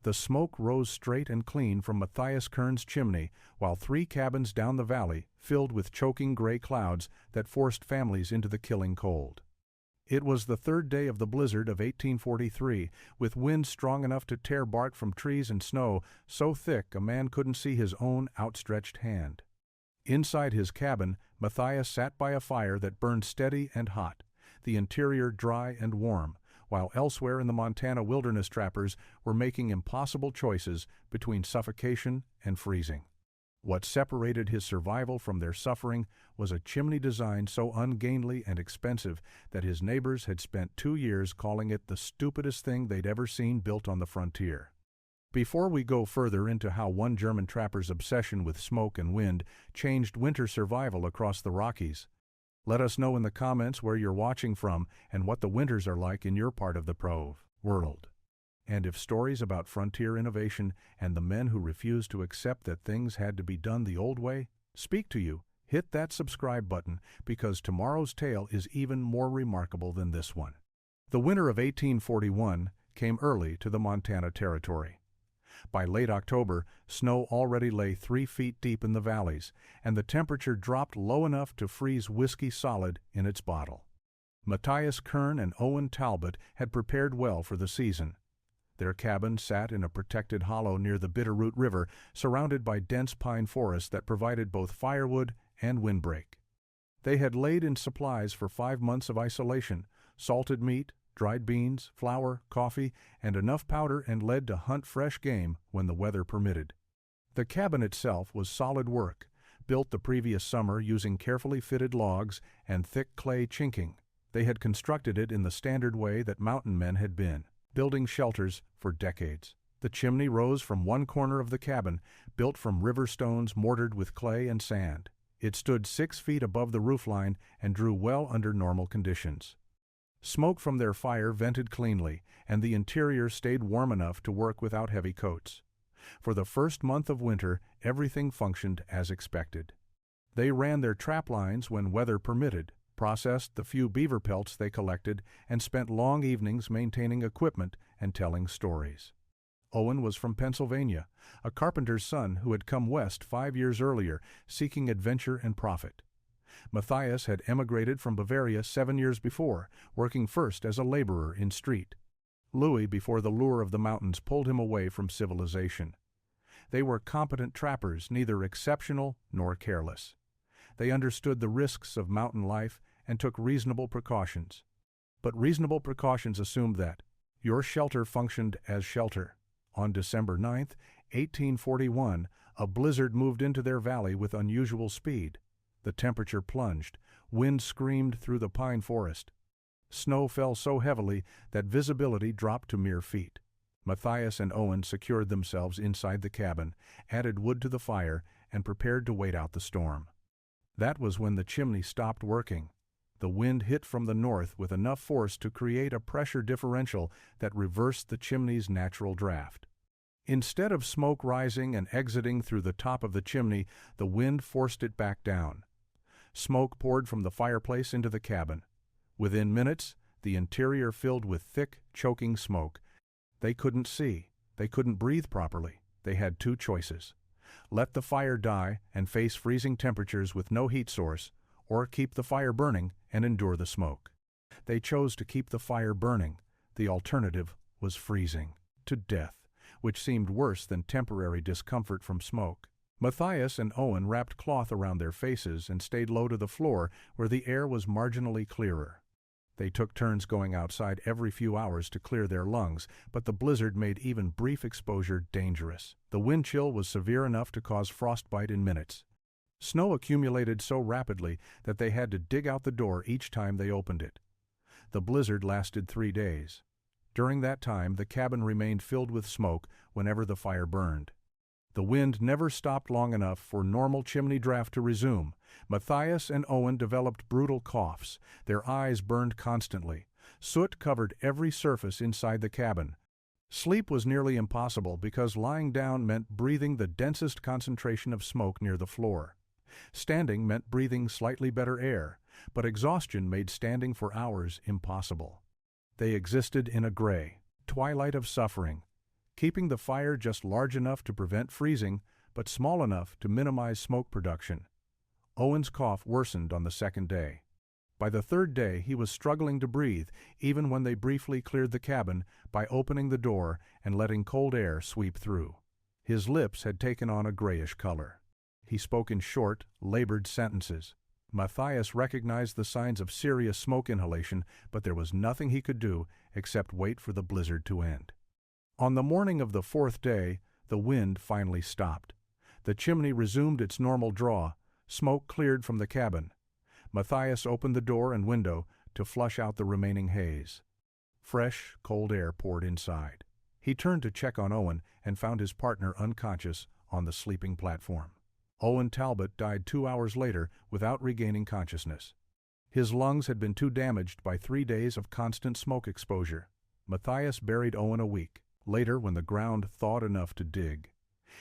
The smoke rose straight and clean from Matthias Kern's chimney, while 3 cabins down the valley filled with choking gray clouds that forced families into the killing cold. It was the 3rd day of the blizzard of 1843, with winds strong enough to tear bark from trees and snow so thick a man couldn't see his own outstretched hand. Inside his cabin, Matthias sat by a fire that burned steady and hot, the interior dry and warm, while elsewhere in the Montana wilderness trappers were making impossible choices between suffocation and freezing. What separated his survival from their suffering was a chimney design so ungainly and expensive that his neighbors had spent 2 years calling it the stupidest thing they'd ever seen built on the frontier. Before we go further into how one German trapper's obsession with smoke and wind changed winter survival across the Rockies, let us know in the comments where you're watching from and what the winters are like in your part of the world. And if stories about frontier innovation and the men who refused to accept that things had to be done the old way speak to you, hit that subscribe button, because tomorrow's tale is even more remarkable than this one. The winter of 1841 came early to the Montana Territory. By late October, snow already lay 3 feet deep in the valleys, and the temperature dropped low enough to freeze whiskey solid in its bottle. Matthias Kern and Owen Talbot had prepared well for the season. Their cabin sat in a protected hollow near the Bitterroot River, surrounded by dense pine forests that provided both firewood and windbreak. They had laid in supplies for 5 months of isolation: salted meat, dried beans, flour, coffee, and enough powder and lead to hunt fresh game when the weather permitted. The cabin itself was solid work, built the previous summer using carefully fitted logs and thick clay chinking. They had constructed it in the standard way that mountain men had been, building shelters for decades. The chimney rose from one corner of the cabin, built from river stones mortared with clay and sand. It stood 6 feet above the roofline and drew well under normal conditions. Smoke from their fire vented cleanly, and the interior stayed warm enough to work without heavy coats. For the first month of winter, everything functioned as expected. They ran their trap lines when weather permitted, processed the few beaver pelts they collected, and spent long evenings maintaining equipment and telling stories. Owen was from Pennsylvania, a carpenter's son who had come west 5 years earlier, seeking adventure and profit. Matthias had emigrated from Bavaria 7 years before, working first as a laborer in street. Louis, before the lure of the mountains pulled him away from civilization. They were competent trappers, neither exceptional nor careless. They understood the risks of mountain life and took reasonable precautions. But reasonable precautions assumed that your shelter functioned as shelter. On December 9, 1841, a blizzard moved into their valley with unusual speed. The temperature plunged, wind screamed through the pine forest. Snow fell so heavily that visibility dropped to mere feet. Matthias and Owen secured themselves inside the cabin, added wood to the fire, and prepared to wait out the storm. That was when the chimney stopped working. The wind hit from the north with enough force to create a pressure differential that reversed the chimney's natural draft. Instead of smoke rising and exiting through the top of the chimney, the wind forced it back down. Smoke poured from the fireplace into the cabin. Within minutes, the interior filled with thick, choking smoke. They couldn't see. They couldn't breathe properly. They had 2 choices: let the fire die and face freezing temperatures with no heat source, or keep the fire burning and endure the smoke. They chose to keep the fire burning. The alternative was freezing to death, which seemed worse than temporary discomfort from smoke. Matthias and Owen wrapped cloth around their faces and stayed low to the floor where the air was marginally clearer. They took turns going outside every few hours to clear their lungs, but the blizzard made even brief exposure dangerous. The wind chill was severe enough to cause frostbite in minutes. Snow accumulated so rapidly that they had to dig out the door each time they opened it. The blizzard lasted 3 days. During that time, the cabin remained filled with smoke whenever the fire burned. The wind never stopped long enough for normal chimney draft to resume. Matthias and Owen developed brutal coughs. Their eyes burned constantly. Soot covered every surface inside the cabin. Sleep was nearly impossible because lying down meant breathing the densest concentration of smoke near the floor. Standing meant breathing slightly better air, but exhaustion made standing for hours impossible. They existed in a gray twilight of suffering, keeping the fire just large enough to prevent freezing, but small enough to minimize smoke production. Owen's cough worsened on the second day. By the third day, he was struggling to breathe, even when they briefly cleared the cabin by opening the door and letting cold air sweep through. His lips had taken on a grayish color. He spoke in short, labored sentences. Matthias recognized the signs of serious smoke inhalation, but there was nothing he could do except wait for the blizzard to end. On the morning of the fourth day, the wind finally stopped. The chimney resumed its normal draw. Smoke cleared from the cabin. Matthias opened the door and window to flush out the remaining haze. Fresh, cold air poured inside. He turned to check on Owen and found his partner unconscious on the sleeping platform. Owen Talbot died 2 hours later without regaining consciousness. His lungs had been too damaged by 3 days of constant smoke exposure. Matthias buried Owen a week later when the ground thawed enough to dig.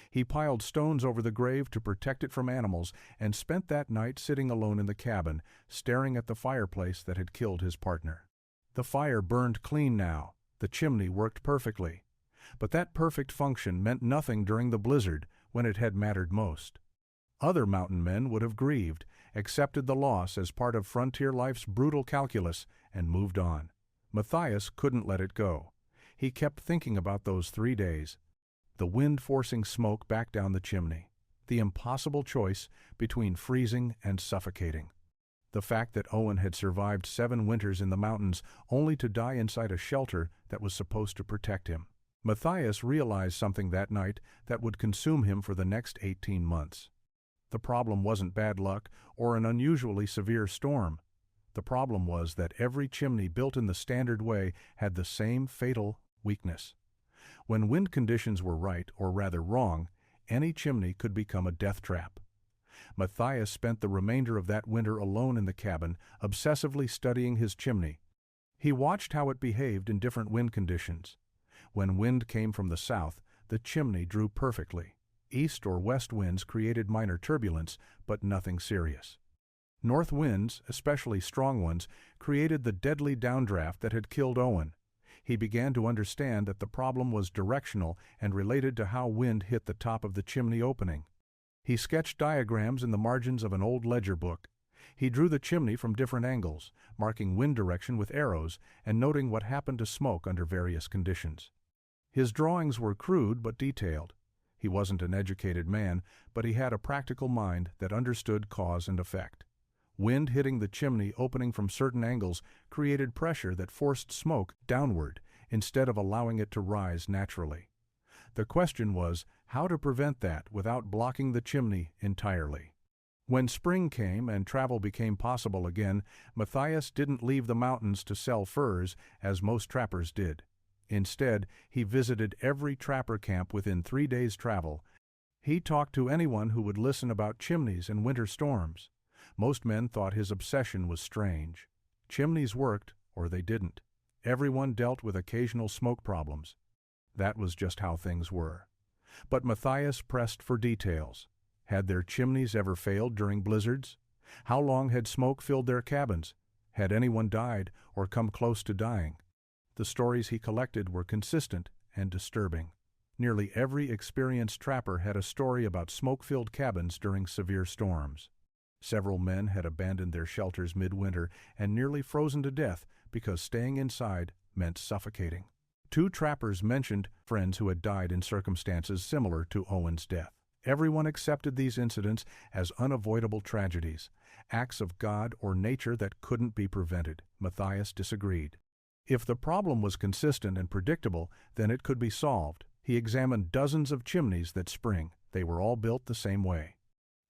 He piled stones over the grave to protect it from animals and spent that night sitting alone in the cabin, staring at the fireplace that had killed his partner. The fire burned clean now. The chimney worked perfectly. But that perfect function meant nothing during the blizzard when it had mattered most. Other mountain men would have grieved, accepted the loss as part of frontier life's brutal calculus, and moved on. Matthias couldn't let it go. He kept thinking about those 3 days. The wind forcing smoke back down the chimney. The impossible choice between freezing and suffocating. The fact that Owen had survived 7 winters in the mountains only to die inside a shelter that was supposed to protect him. Matthias realized something that night that would consume him for the next 18 months. The problem wasn't bad luck or an unusually severe storm. The problem was that every chimney built in the standard way had the same fatal weakness. When wind conditions were right, or rather wrong, any chimney could become a death trap. Matthias spent the remainder of that winter alone in the cabin, obsessively studying his chimney. He watched how it behaved in different wind conditions. When wind came from the south, the chimney drew perfectly. East or west winds created minor turbulence, but nothing serious. North winds, especially strong ones, created the deadly downdraft that had killed Owen. He began to understand that the problem was directional and related to how wind hit the top of the chimney opening. He sketched diagrams in the margins of an old ledger book. He drew the chimney from different angles, marking wind direction with arrows and noting what happened to smoke under various conditions. His drawings were crude but detailed. He wasn't an educated man, but he had a practical mind that understood cause and effect. Wind hitting the chimney opening from certain angles created pressure that forced smoke downward instead of allowing it to rise naturally. The question was how to prevent that without blocking the chimney entirely. When spring came and travel became possible again, Matthias didn't leave the mountains to sell furs as most trappers did. Instead, he visited every trapper camp within 3 days' travel. He talked to anyone who would listen about chimneys and winter storms. Most men thought his obsession was strange. Chimneys worked, or they didn't. Everyone dealt with occasional smoke problems. That was just how things were. But Matthias pressed for details. Had their chimneys ever failed during blizzards? How long had smoke filled their cabins? Had anyone died or come close to dying? The stories he collected were consistent and disturbing. Nearly every experienced trapper had a story about smoke-filled cabins during severe storms. Several men had abandoned their shelters midwinter and nearly frozen to death because staying inside meant suffocating. 2 trappers mentioned friends who had died in circumstances similar to Owen's death. Everyone accepted these incidents as unavoidable tragedies, acts of God or nature that couldn't be prevented. Matthias disagreed. If the problem was consistent and predictable, then it could be solved. He examined dozens of chimneys that spring. They were all built the same way.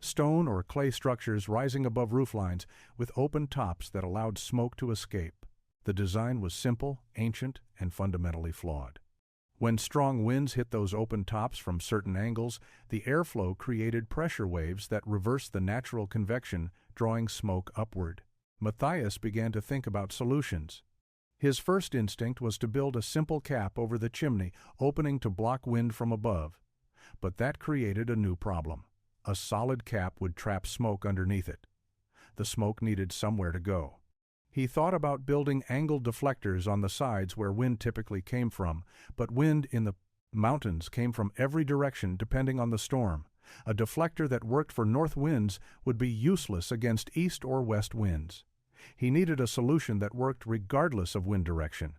Stone or clay structures rising above rooflines with open tops that allowed smoke to escape. The design was simple, ancient, and fundamentally flawed. When strong winds hit those open tops from certain angles, the airflow created pressure waves that reversed the natural convection, drawing smoke upward. Matthias began to think about solutions. His first instinct was to build a simple cap over the chimney, opening to block wind from above. But that created a new problem. A solid cap would trap smoke underneath it. The smoke needed somewhere to go. He thought about building angled deflectors on the sides where wind typically came from, but wind in the Mountains came from every direction depending on the storm. A deflector that worked for north winds would be useless against east or west winds. He needed a solution that worked regardless of wind direction.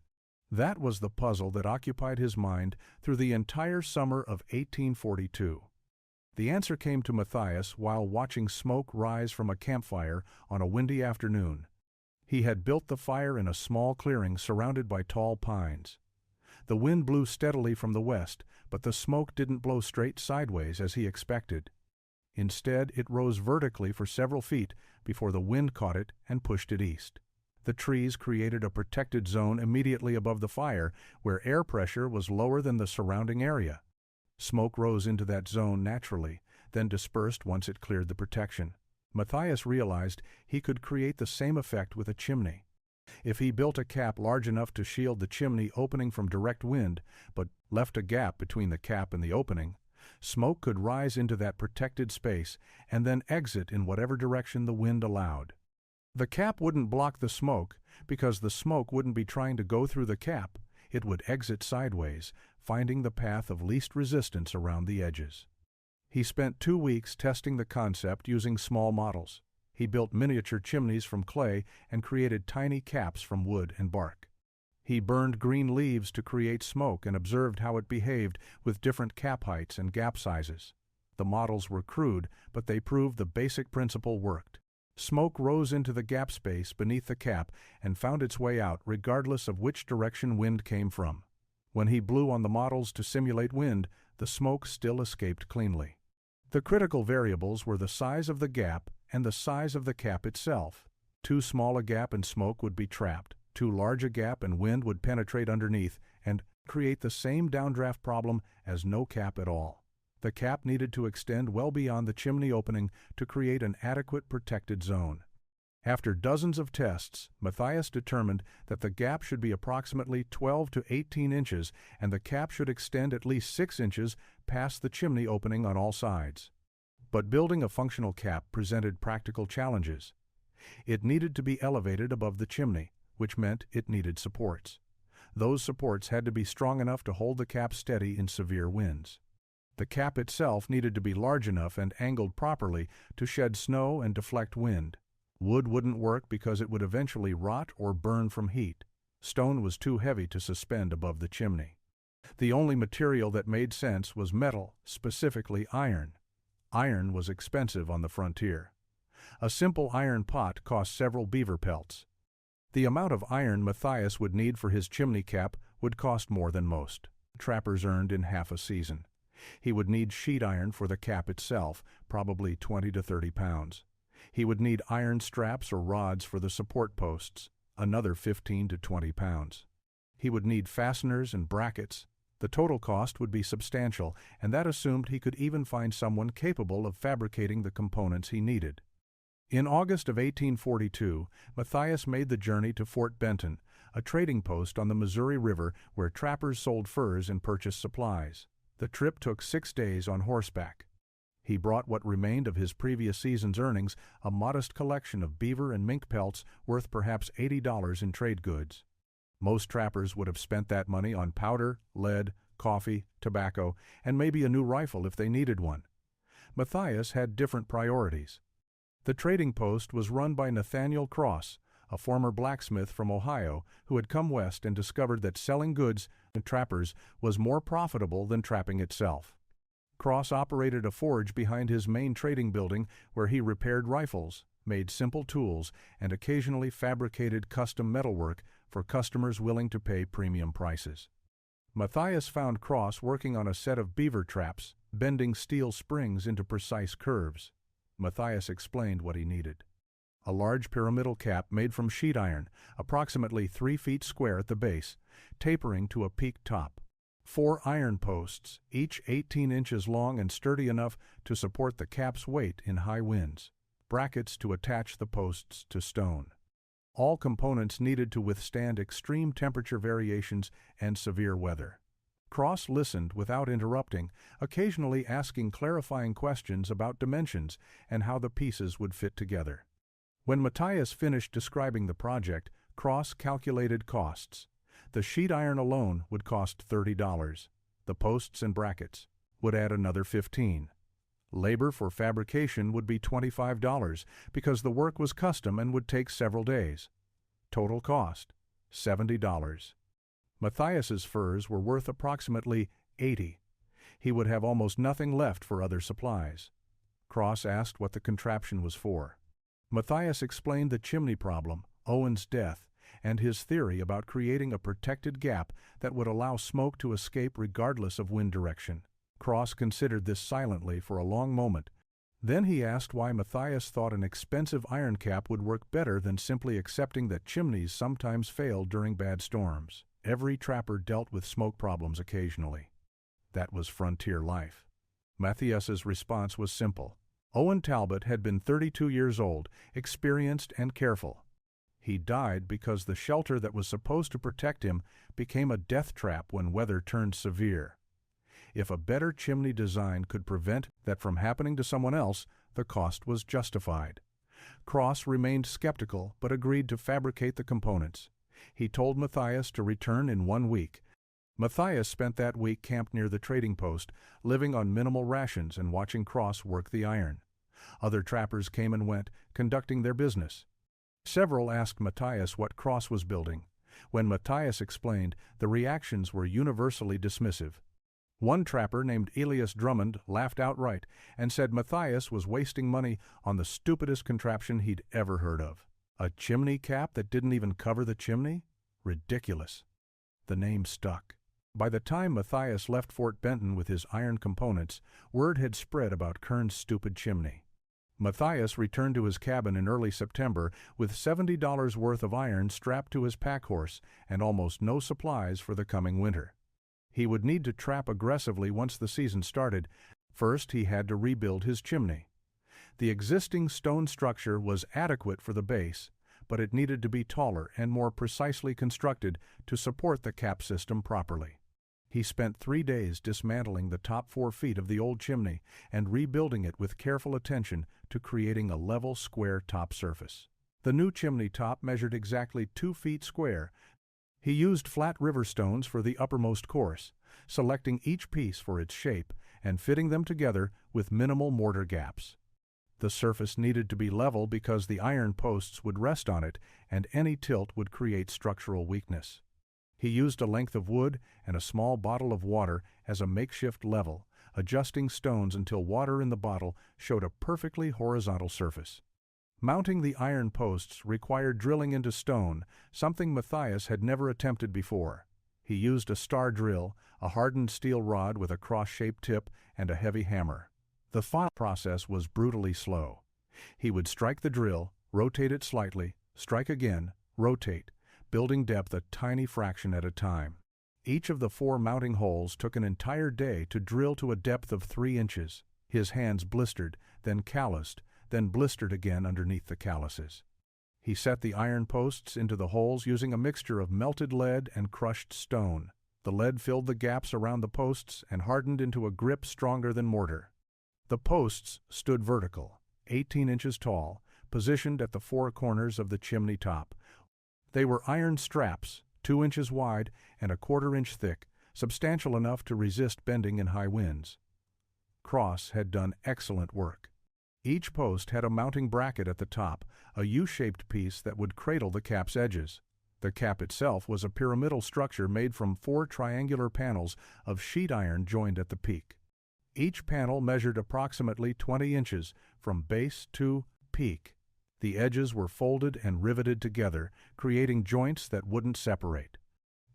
That was the puzzle that occupied his mind through the entire summer of 1842. The answer came to Matthias while watching smoke rise from a campfire on a windy afternoon. He had built the fire in a small clearing surrounded by tall pines. The wind blew steadily from the west, but the smoke didn't blow straight sideways as he expected. Instead, it rose vertically for several feet before the wind caught it and pushed it east. The trees created a protected zone immediately above the fire, where air pressure was lower than the surrounding area. Smoke rose into that zone naturally, then dispersed once it cleared the protection. Matthias realized he could create the same effect with a chimney. If he built a cap large enough to shield the chimney opening from direct wind, but left a gap between the cap and the opening, smoke could rise into that protected space and then exit in whatever direction the wind allowed. The cap wouldn't block the smoke because the smoke wouldn't be trying to go through the cap. It would exit sideways, finding the path of least resistance around the edges. He spent 2 weeks testing the concept using small models. He built miniature chimneys from clay and created tiny caps from wood and bark. He burned green leaves to create smoke and observed how it behaved with different cap heights and gap sizes. The models were crude, but they proved the basic principle worked. Smoke rose into the gap space beneath the cap and found its way out regardless of which direction wind came from. When he blew on the models to simulate wind, the smoke still escaped cleanly. The critical variables were the size of the gap and the size of the cap itself. Too small a gap and smoke would be trapped. Too large a gap and wind would penetrate underneath and create the same downdraft problem as no cap at all. The cap needed to extend well beyond the chimney opening to create an adequate protected zone. After dozens of tests, Matthias determined that the gap should be approximately 12 to 18 inches and the cap should extend at least 6 inches past the chimney opening on all sides. But building a functional cap presented practical challenges. It needed to be elevated above the chimney, which meant it needed supports. Those supports had to be strong enough to hold the cap steady in severe winds. The cap itself needed to be large enough and angled properly to shed snow and deflect wind. Wood wouldn't work because it would eventually rot or burn from heat. Stone was too heavy to suspend above the chimney. The only material that made sense was metal, specifically iron. Iron was expensive on the frontier. A simple iron pot cost several beaver pelts. The amount of iron Matthias would need for his chimney cap would cost more than most trappers earned in half a season. He would need sheet iron for the cap itself, probably 20 to 30 pounds. He would need iron straps or rods for the support posts, another 15 to 20 pounds. He would need fasteners and brackets. The total cost would be substantial, and that assumed he could even find someone capable of fabricating the components he needed. In August of 1842, Matthias made the journey to Fort Benton, a trading post on the Missouri River where trappers sold furs and purchased supplies. The trip took 6 days on horseback. He brought what remained of his previous season's earnings, a modest collection of beaver and mink pelts worth perhaps $80 in trade goods. Most trappers would have spent that money on powder, lead, coffee, tobacco, and maybe a new rifle if they needed one. Matthias had different priorities. The trading post was run by Nathaniel Cross, a former blacksmith from Ohio who had come west and discovered that selling goods to trappers was more profitable than trapping itself. Cross operated a forge behind his main trading building where he repaired rifles, made simple tools, and occasionally fabricated custom metalwork for customers willing to pay premium prices. Matthias found Cross working on a set of beaver traps, bending steel springs into precise curves. Matthias explained what he needed. A large pyramidal cap made from sheet iron, approximately 3 feet square at the base, tapering to a peaked top. 4 iron posts, each 18 inches long and sturdy enough to support the cap's weight in high winds. Brackets to attach the posts to stone. All components needed to withstand extreme temperature variations and severe weather. Cross listened without interrupting, occasionally asking clarifying questions about dimensions and how the pieces would fit together. When Matthias finished describing the project, Cross calculated costs. The sheet iron alone would cost $30. the posts and brackets, would add another $15. Labor for fabrication would be $25 because the work was custom and would take several days. Total cost, $70. Matthias's furs were worth approximately $80. He would have almost nothing left for other supplies. Cross asked what the contraption was for. Matthias explained the chimney problem, Owen's death, and his theory about creating a protected gap that would allow smoke to escape regardless of wind direction. Cross considered this silently for a long moment. Then he asked why Matthias thought an expensive iron cap would work better than simply accepting that chimneys sometimes failed during bad storms. Every trapper dealt with smoke problems occasionally. That was frontier life. Matthias's response was simple. Owen Talbot had been 32 years old, experienced and careful. He died because the shelter that was supposed to protect him became a death trap when weather turned severe. If a better chimney design could prevent that from happening to someone else, the cost was justified. Cross remained skeptical but agreed to fabricate the components. He told Matthias to return in 1 week. Matthias spent that week camped near the trading post, living on minimal rations and watching Cross work the iron. Other trappers came and went, conducting their business. Several asked Matthias what Cross was building. When Matthias explained, the reactions were universally dismissive. One trapper named Elias Drummond laughed outright and said Matthias was wasting money on the stupidest contraption he'd ever heard of. A chimney cap that didn't even cover the chimney? Ridiculous. The name stuck. By the time Matthias left Fort Benton with his iron components, word had spread about Kern's stupid chimney. Matthias returned to his cabin in early September with $70 worth of iron strapped to his pack horse and almost no supplies for the coming winter. He would need to trap aggressively once the season started. First, he had to rebuild his chimney. The existing stone structure was adequate for the base, but it needed to be taller and more precisely constructed to support the cap system properly. He spent 3 days dismantling the top 4 feet of the old chimney and rebuilding it with careful attention to creating a level, square top surface. The new chimney top measured exactly 2 feet square. He used flat river stones for the uppermost course, selecting each piece for its shape and fitting them together with minimal mortar gaps. The surface needed to be level because the iron posts would rest on it and any tilt would create structural weakness. He used a length of wood and a small bottle of water as a makeshift level, adjusting stones until water in the bottle showed a perfectly horizontal surface. Mounting the iron posts required drilling into stone, something Matthias had never attempted before. He used a star drill, a hardened steel rod with a cross-shaped tip, and a heavy hammer. The final process was brutally slow. He would strike the drill, rotate it slightly, strike again, rotate, building depth a tiny fraction at a time. Each of the 4 mounting holes took an entire day to drill to a depth of 3 inches. His hands blistered, then calloused, then blistered again underneath the calluses. He set the iron posts into the holes using a mixture of melted lead and crushed stone. The lead filled the gaps around the posts and hardened into a grip stronger than mortar. The posts stood vertical, 18 inches tall, positioned at the 4 corners of the chimney top. They were iron straps, 2 inches wide and a 1/4 inch thick, substantial enough to resist bending in high winds. Cross had done excellent work. Each post had a mounting bracket at the top, a U-shaped piece that would cradle the cap's edges. The cap itself was a pyramidal structure made from 4 triangular panels of sheet iron joined at the peak. Each panel measured approximately 20 inches from base to peak. The edges were folded and riveted together, creating joints that wouldn't separate.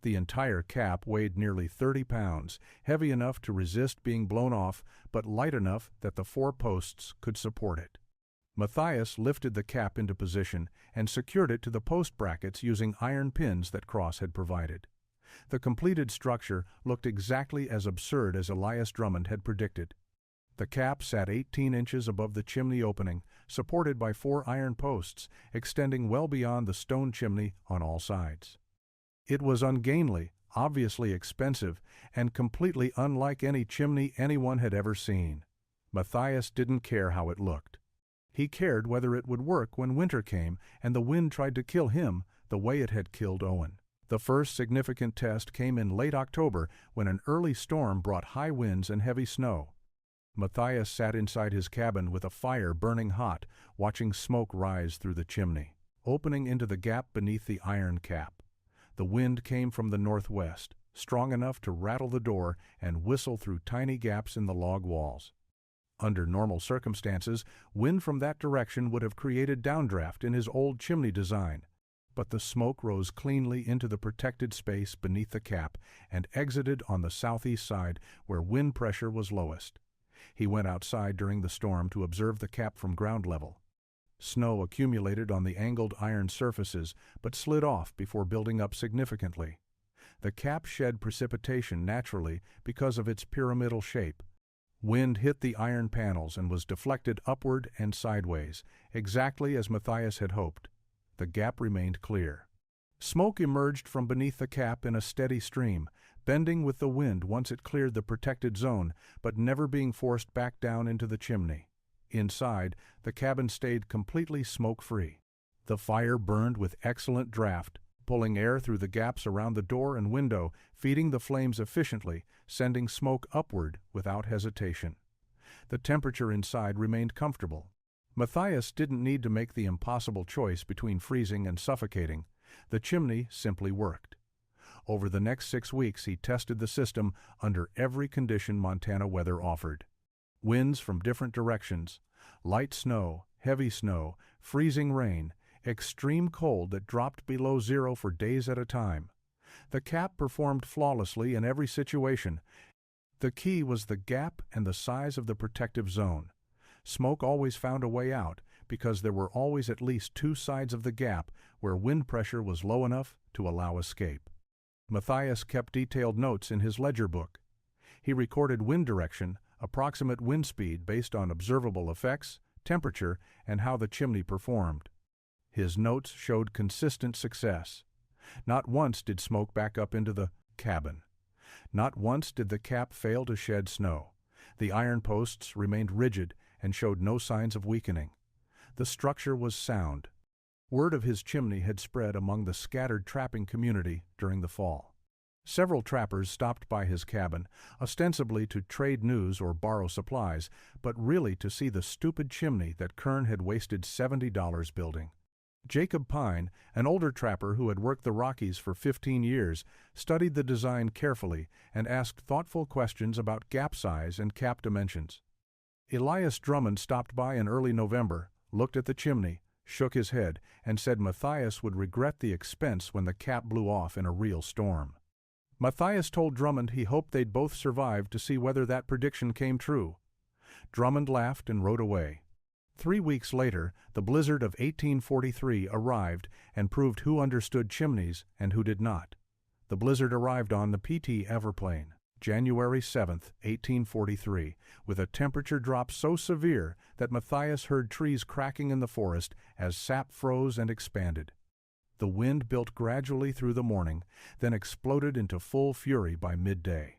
The entire cap weighed nearly 30 pounds, heavy enough to resist being blown off, but light enough that the 4 posts could support it. Matthias lifted the cap into position and secured it to the post brackets using iron pins that Cross had provided. The completed structure looked exactly as absurd as Elias Drummond had predicted. The cap sat 18 inches above the chimney opening, supported by 4 iron posts, extending well beyond the stone chimney on all sides. It was ungainly, obviously expensive, and completely unlike any chimney anyone had ever seen. Matthias didn't care how it looked. He cared whether it would work when winter came and the wind tried to kill him the way it had killed Owen. The first significant test came in late October when an early storm brought high winds and heavy snow. Matthias sat inside his cabin with a fire burning hot, watching smoke rise through the chimney, opening into the gap beneath the iron cap. The wind came from the northwest, strong enough to rattle the door and whistle through tiny gaps in the log walls. Under normal circumstances, wind from that direction would have created downdraft in his old chimney design, but the smoke rose cleanly into the protected space beneath the cap and exited on the southeast side where wind pressure was lowest. He went outside during the storm to observe the cap from ground level. Snow accumulated on the angled iron surfaces but slid off before building up significantly. The cap shed precipitation naturally because of its pyramidal shape. Wind hit the iron panels and was deflected upward and sideways, exactly as Matthias had hoped. The gap remained clear. Smoke emerged from beneath the cap in a steady stream, bending with the wind once it cleared the protected zone, but never being forced back down into the chimney. Inside, the cabin stayed completely smoke-free. The fire burned with excellent draft, pulling air through the gaps around the door and window, feeding the flames efficiently, sending smoke upward without hesitation. The temperature inside remained comfortable. Matthias didn't need to make the impossible choice between freezing and suffocating. The chimney simply worked. Over the next 6 weeks, he tested the system under every condition Montana weather offered. Winds from different directions, light snow, heavy snow, freezing rain, extreme cold that dropped below zero for days at a time. The cap performed flawlessly in every situation. The key was the gap and the size of the protective zone. Smoke always found a way out because there were always at least 2 sides of the gap where wind pressure was low enough to allow escape. Matthias kept detailed notes in his ledger book. He recorded wind direction, approximate wind speed based on observable effects, temperature, and how the chimney performed. His notes showed consistent success. Not once did smoke back up into the cabin. Not once did the cap fail to shed snow. The iron posts remained rigid and showed no signs of weakening. The structure was sound. Word of his chimney had spread among the scattered trapping community during the fall. Several trappers stopped by his cabin, ostensibly to trade news or borrow supplies, but really to see the stupid chimney that Kern had wasted $70 building. Jacob Pine, an older trapper who had worked the Rockies for 15 years, studied the design carefully and asked thoughtful questions about gap size and cap dimensions. Elias Drummond stopped by in early November, looked at the chimney, shook his head, and said Matthias would regret the expense when the cap blew off in a real storm. Matthias told Drummond he hoped they'd both survive to see whether that prediction came true. Drummond laughed and rode away. 3 weeks later, the blizzard of 1843 arrived and proved who understood chimneys and who did not. The blizzard arrived on the PT Everplain, January 7, 1843, with a temperature drop so severe that Matthias heard trees cracking in the forest as sap froze and expanded. The wind built gradually through the morning, then exploded into full fury by midday.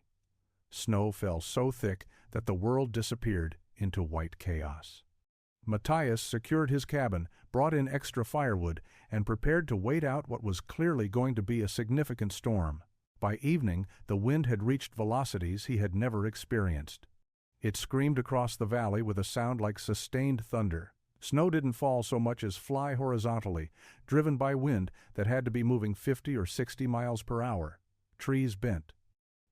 Snow fell so thick that the world disappeared into white chaos. Matthias secured his cabin, brought in extra firewood, and prepared to wait out what was clearly going to be a significant storm. By evening, the wind had reached velocities he had never experienced. It screamed across the valley with a sound like sustained thunder. Snow didn't fall so much as fly horizontally, driven by wind that had to be moving 50 or 60 miles per hour. Trees bent.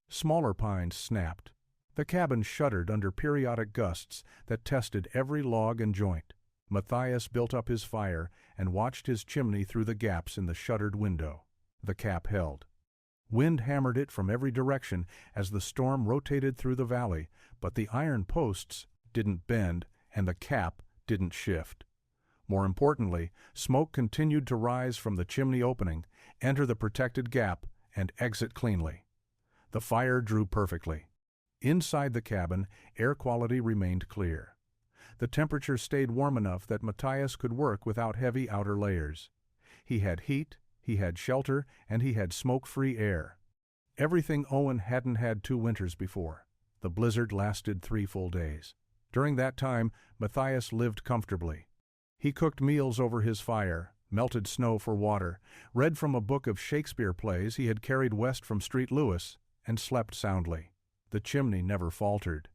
Smaller pines snapped. The cabin shuddered under periodic gusts that tested every log and joint. Matthias built up his fire and watched his chimney through the gaps in the shuttered window. The cap held. Wind hammered it from every direction as the storm rotated through the valley, but the iron posts didn't bend and the cap didn't shift. More importantly, smoke continued to rise from the chimney opening, enter the protected gap, and exit cleanly. The fire drew perfectly. Inside the cabin, air quality remained clear. The temperature stayed warm enough that Matthias could work without heavy outer layers. He had heat, he had shelter, and he had smoke-free air. Everything Owen hadn't had 2 winters before. The blizzard lasted 3 full days. During that time, Matthias lived comfortably. He cooked meals over his fire, melted snow for water, read from a book of Shakespeare plays he had carried west from St. Louis, and slept soundly. The chimney never faltered.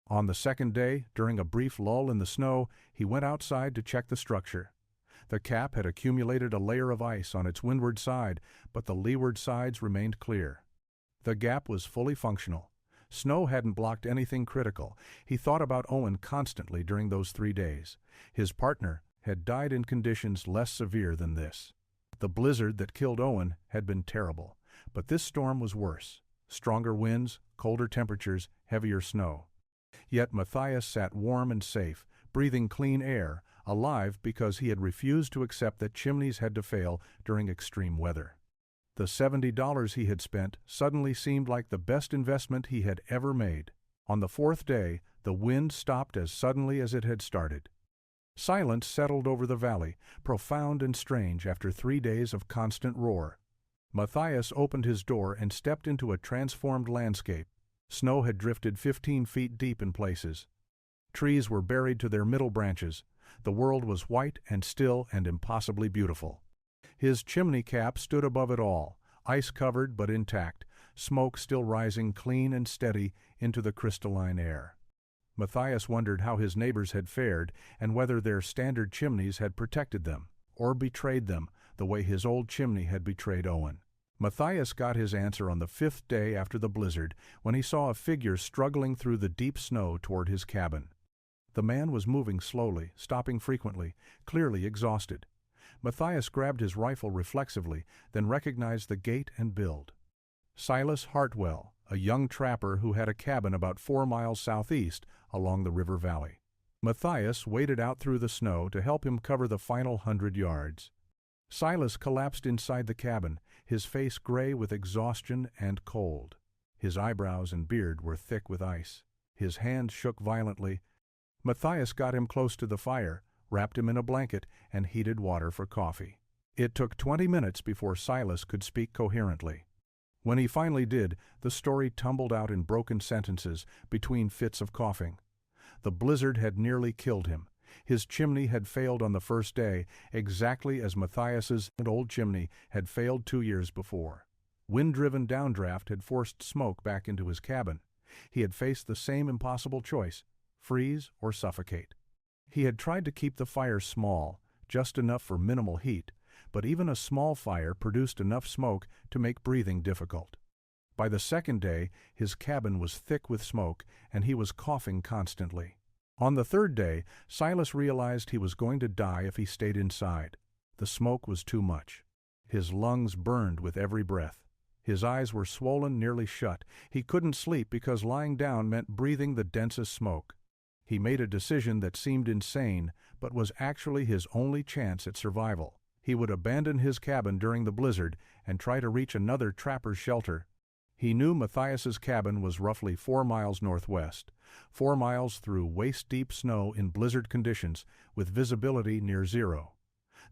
On the second day, during a brief lull in the snow, he went outside to check the structure. The cap had accumulated a layer of ice on its windward side, but the leeward sides remained clear. The gap was fully functional. Snow hadn't blocked anything critical. He thought about Owen constantly during those 3 days. His partner had died in conditions less severe than this. The blizzard that killed Owen had been terrible, but this storm was worse. Stronger winds, colder temperatures, heavier snow. Yet Matthias sat warm and safe, breathing clean air, alive because he had refused to accept that chimneys had to fail during extreme weather. The $70 he had spent suddenly seemed like the best investment he had ever made. On the 4th day, the wind stopped as suddenly as it had started. Silence settled over the valley, profound and strange after 3 days of constant roar. Matthias opened his door and stepped into a transformed landscape. Snow had drifted 15 feet deep in places. Trees were buried to their middle branches. The world was white and still and impossibly beautiful. His chimney cap stood above it all, ice-covered but intact, smoke still rising clean and steady into the crystalline air. Matthias wondered how his neighbors had fared and whether their standard chimneys had protected them, or betrayed them, the way his old chimney had betrayed Owen. Matthias got his answer on the 5th day after the blizzard, when he saw a figure struggling through the deep snow toward his cabin. The man was moving slowly, stopping frequently, clearly exhausted. Matthias grabbed his rifle reflexively, then recognized the gait and build. Silas Hartwell, a young trapper who had a cabin about 4 miles southeast along the river valley. Matthias waded out through the snow to help him cover the final 100 yards. Silas collapsed inside the cabin, his face gray with exhaustion and cold. His eyebrows and beard were thick with ice. His hands shook violently. Matthias got him close to the fire, wrapped him in a blanket, and heated water for coffee. It took 20 minutes before Silas could speak coherently. When he finally did, the story tumbled out in broken sentences between fits of coughing. The blizzard had nearly killed him. His chimney had failed on the 1st day, exactly as Matthias's old chimney had failed 2 years before. Wind-driven downdraft had forced smoke back into his cabin. He had faced the same impossible choice: freeze or suffocate. He had tried to keep the fire small, just enough for minimal heat, but even a small fire produced enough smoke to make breathing difficult. By the 2nd day, his cabin was thick with smoke, and he was coughing constantly. On the 3rd day, Silas realized he was going to die if he stayed inside. The smoke was too much. His lungs burned with every breath. His eyes were swollen nearly shut. He couldn't sleep because lying down meant breathing the densest smoke. He made a decision that seemed insane, but was actually his only chance at survival. He would abandon his cabin during the blizzard and try to reach another trapper's shelter. He knew Matthias's cabin was roughly 4 miles northwest, 4 miles through waist-deep snow in blizzard conditions, with visibility near zero.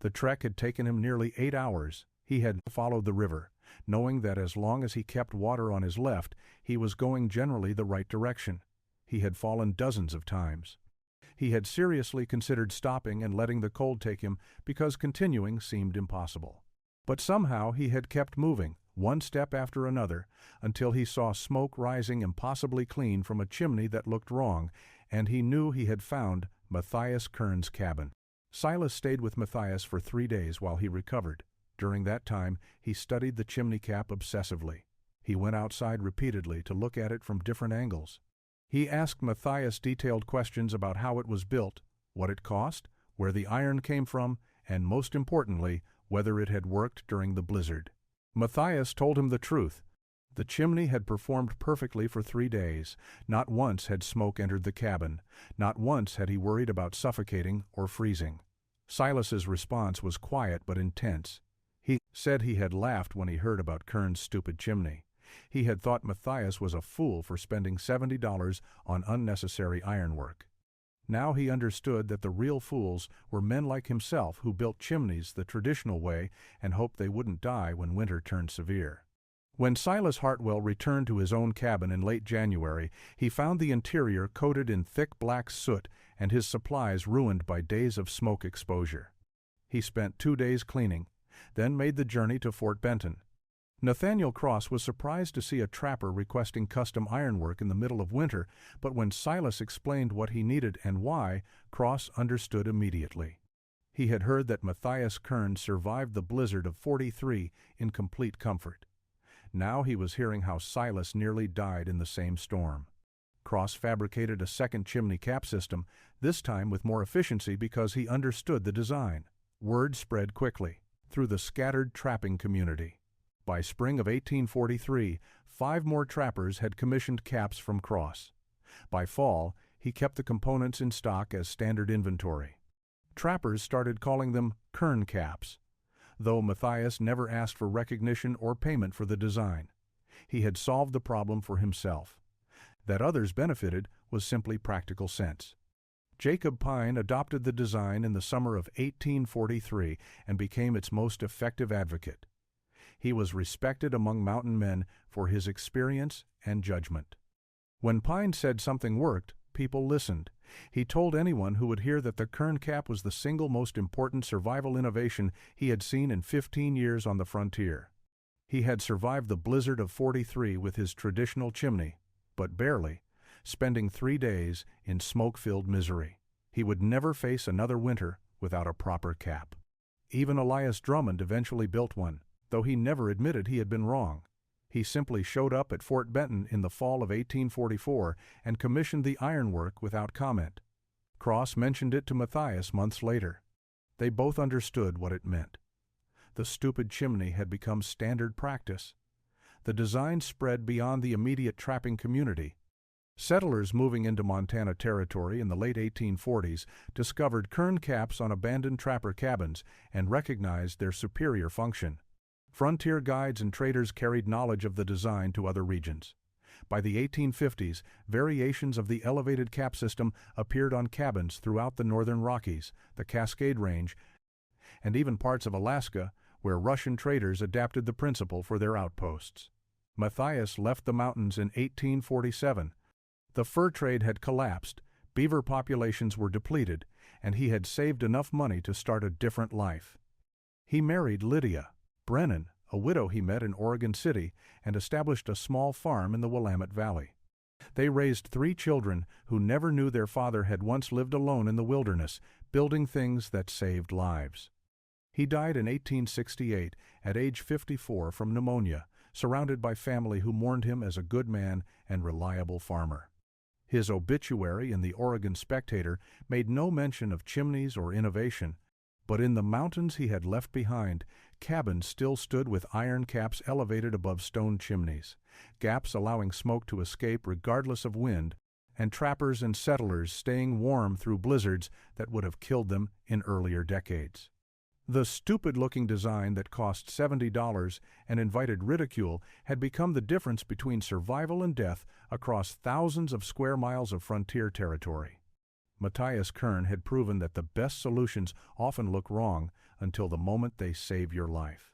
The trek had taken him nearly 8 hours. He had followed the river, knowing that as long as he kept water on his left, he was going generally the right direction. He had fallen dozens of times. He had seriously considered stopping and letting the cold take him because continuing seemed impossible. But somehow he had kept moving, one step after another, until he saw smoke rising impossibly clean from a chimney that looked wrong, and he knew he had found Matthias Kern's cabin. Silas stayed with Matthias for 3 days while he recovered. During that time, he studied the chimney cap obsessively. He went outside repeatedly to look at it from different angles. He asked Matthias detailed questions about how it was built, what it cost, where the iron came from, and most importantly, whether it had worked during the blizzard. Matthias told him the truth. The chimney had performed perfectly for 3 days. Not once had smoke entered the cabin. Not once had he worried about suffocating or freezing. Silas's response was quiet but intense. He said he had laughed when he heard about Kern's stupid chimney. He had thought Matthias was a fool for spending $70 on unnecessary ironwork. Now he understood that the real fools were men like himself who built chimneys the traditional way and hoped they wouldn't die when winter turned severe. When Silas Hartwell returned to his own cabin in late January, he found the interior coated in thick black soot and his supplies ruined by days of smoke exposure. He spent 2 days cleaning, then made the journey to Fort Benton. Nathaniel Cross was surprised to see a trapper requesting custom ironwork in the middle of winter, but when Silas explained what he needed and why, Cross understood immediately. He had heard that Matthias Kearns survived the blizzard of '43 in complete comfort. Now he was hearing how Silas nearly died in the same storm. Cross fabricated a second chimney cap system, this time with more efficiency because he understood the design. Word spread quickly through the scattered trapping community. By spring of 1843, 5 more trappers had commissioned caps from Cross. By fall, he kept the components in stock as standard inventory. Trappers started calling them Kern caps, though Matthias never asked for recognition or payment for the design. He had solved the problem for himself. That others benefited was simply practical sense. Jacob Pine adopted the design in the summer of 1843 and became its most effective advocate. He was respected among mountain men for his experience and judgment. When Pine said something worked, people listened. He told anyone who would hear that the Kern cap was the single most important survival innovation he had seen in 15 years on the frontier. He had survived the blizzard of '43 with his traditional chimney, but barely, spending 3 days in smoke-filled misery. He would never face another winter without a proper cap. Even Elias Drummond eventually built one, though he never admitted he had been wrong. He simply showed up at Fort Benton in the fall of 1844 and commissioned the ironwork without comment. Cross mentioned it to Matthias months later. They both understood what it meant. The stupid chimney had become standard practice. The design spread beyond the immediate trapping community. Settlers moving into Montana Territory in the late 1840s discovered Kern caps on abandoned trapper cabins and recognized their superior function. Frontier guides and traders carried knowledge of the design to other regions. By the 1850s, variations of the elevated cap system appeared on cabins throughout the northern Rockies, the Cascade Range, and even parts of Alaska, where Russian traders adapted the principle for their outposts. Matthias left the mountains in 1847. The fur trade had collapsed, beaver populations were depleted, and he had saved enough money to start a different life. He married Lydia Brennan, a widow he met in Oregon City, and established a small farm in the Willamette Valley. They raised 3 children who never knew their father had once lived alone in the wilderness, building things that saved lives. He died in 1868 at age 54 from pneumonia, surrounded by family who mourned him as a good man and reliable farmer. His obituary in the Oregon Spectator made no mention of chimneys or innovation, but in the mountains he had left behind, cabins still stood with iron caps elevated above stone chimneys, gaps allowing smoke to escape regardless of wind, and trappers and settlers staying warm through blizzards that would have killed them in earlier decades. The stupid-looking design that cost $70 and invited ridicule had become the difference between survival and death across thousands of square miles of frontier territory. Matthias Kern had proven that the best solutions often look wrong until the moment they save your life.